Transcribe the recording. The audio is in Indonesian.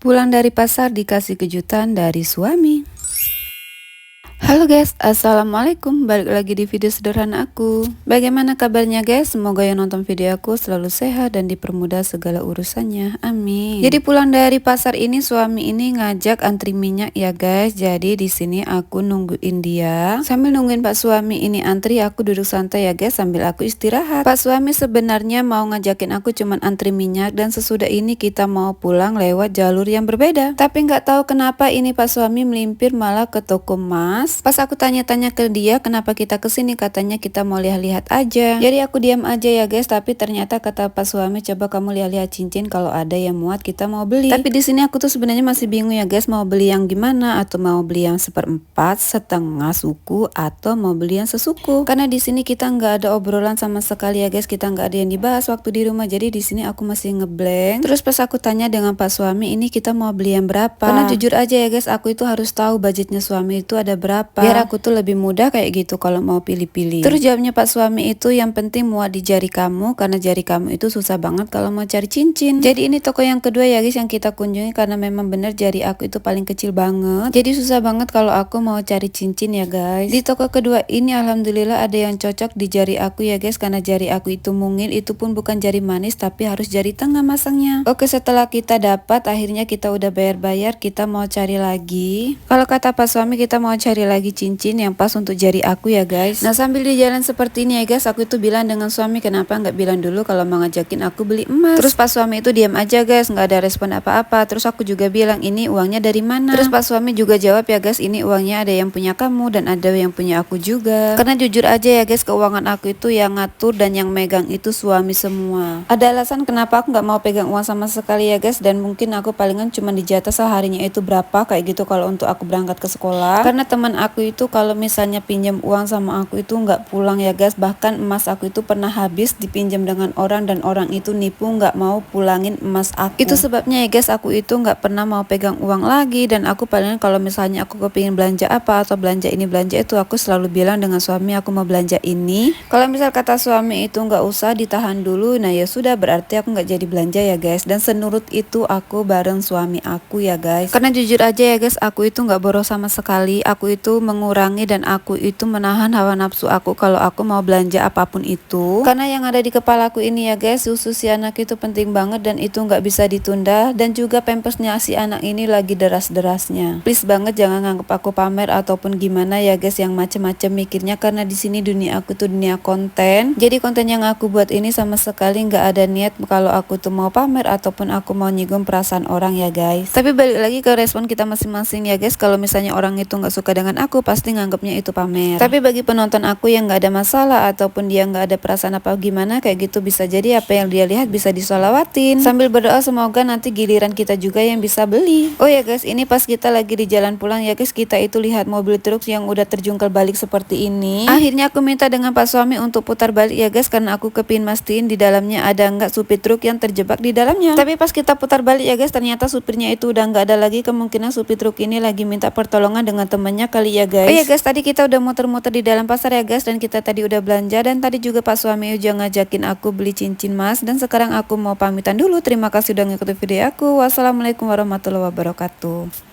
Pulang dari pasar dikasih kejutan dari suami. Halo guys, assalamualaikum. Balik lagi di video sederhana aku. Bagaimana kabarnya guys? Semoga yang nonton video aku selalu sehat dan dipermudah segala urusannya, amin. Jadi pulang dari pasar ini, suami ini ngajak antri minyak ya guys. Jadi di sini aku nungguin dia. Sambil nungguin pak suami ini antri, aku duduk santai ya guys sambil aku istirahat. Pak suami sebenarnya mau ngajakin aku cuman antri minyak, dan sesudah ini kita mau pulang lewat jalur yang berbeda. Tapi nggak tahu kenapa ini pak suami melimpir malah ke toko emas. Pas aku tanya-tanya ke dia kenapa kita kesini, katanya kita mau lihat-lihat aja. Jadi aku diam aja ya guys, tapi ternyata kata pas suami, coba kamu lihat-lihat cincin, kalau ada yang muat kita mau beli. Tapi di sini aku tuh sebenarnya masih bingung ya guys, mau beli yang gimana, atau mau beli yang 1/4, setengah suku, atau mau beli yang sesuku. Karena di sini kita nggak ada obrolan sama sekali ya guys, kita nggak ada yang dibahas waktu di rumah. Jadi di sini aku masih ngeblank. Terus pas aku tanya dengan pak suami, ini kita mau beli yang berapa? Karena jujur aja ya guys, aku itu harus tahu budgetnya suami itu ada berapa, biar aku tuh lebih mudah kayak gitu kalau mau pilih-pilih. Terus jawabnya pak suami itu, yang penting muat di jari kamu, karena jari kamu itu susah banget kalau mau cari cincin. Jadi ini toko yang kedua ya guys yang kita kunjungi, karena memang bener jari aku itu paling kecil banget, jadi susah banget kalau aku mau cari cincin ya guys. Di toko kedua ini alhamdulillah ada yang cocok di jari aku ya guys, karena jari aku itu mungil, itu pun bukan jari manis tapi harus jari tengah masangnya. Oke, setelah kita dapat, akhirnya kita udah bayar-bayar, kita mau cari lagi. Kalau kata pak suami, kita mau cari lagi cincin yang pas untuk jari aku ya guys. Nah sambil di jalan seperti ini ya guys, aku itu bilang dengan suami, kenapa nggak bilang dulu kalau mau ngajakin aku beli emas. Terus pak suami itu diam aja guys, nggak ada respon apa-apa. Terus aku juga bilang, ini uangnya dari mana? Terus pak suami juga jawab, ya guys, ini uangnya ada yang punya kamu dan ada yang punya aku juga. Karena jujur aja ya guys, keuangan aku itu yang ngatur dan yang megang itu suami semua. Ada alasan kenapa aku nggak mau pegang uang sama sekali ya guys, dan mungkin aku palingan cuma dijatah seharinya itu berapa kayak gitu kalau untuk aku berangkat ke sekolah. Karena teman aku itu kalau misalnya pinjam uang sama aku itu nggak pulang ya guys, bahkan emas aku itu pernah habis dipinjam dengan orang dan orang itu nipu, nggak mau pulangin emas aku. Itu sebabnya ya guys, aku itu nggak pernah mau pegang uang lagi, dan aku paling kalau misalnya aku kepingin belanja apa atau belanja ini belanja itu, aku selalu bilang dengan suami aku mau belanja ini. Kalau misal kata suami itu nggak usah, ditahan dulu, nah ya sudah, berarti aku nggak jadi belanja ya guys. Dan senurut itu aku bareng suami aku ya guys. Karena jujur aja ya guys, aku itu nggak boros sama sekali, aku itu mengurangi dan aku itu menahan hawa nafsu aku kalau aku mau belanja apapun itu. Karena yang ada di kepala aku ini ya guys, susu si anak itu penting banget dan itu nggak bisa ditunda, dan juga pampersnya si anak ini lagi deras-derasnya. Please banget jangan nganggep aku pamer ataupun gimana ya guys, yang macem-macem mikirnya, karena di sini dunia aku tuh dunia konten. Jadi konten yang aku buat ini sama sekali nggak ada niat kalau aku tuh mau pamer ataupun aku mau nyinggung perasaan orang ya guys. Tapi balik lagi ke respon kita masing-masing ya guys, kalau misalnya orang itu nggak suka dengan aku, pasti nganggapnya itu pamer. Tapi bagi penonton aku yang nggak ada masalah ataupun dia nggak ada perasaan apa gimana kayak gitu, bisa jadi apa yang dia lihat bisa disolawatin, sambil berdoa semoga nanti giliran kita juga yang bisa beli. Oh ya guys, ini pas kita lagi di jalan pulang ya guys, kita itu lihat mobil truk yang udah terjungkal balik seperti ini. Akhirnya aku minta dengan pak suami untuk putar balik ya guys, karena aku kepingin mastiin di dalamnya ada nggak supir truk yang terjebak di dalamnya. Tapi pas kita putar balik ya guys, ternyata supirnya itu udah nggak ada lagi, kemungkinan supir truk ini lagi minta pertolongan dengan temannya kali ya guys. Oh ya guys, tadi kita udah muter-muter di dalam pasar ya guys, dan kita tadi udah belanja, dan tadi juga pak suami udah ngajakin aku beli cincin mas, dan sekarang aku mau pamitan dulu. Terima kasih udah ngikutin video aku. Wassalamualaikum warahmatullahi wabarakatuh.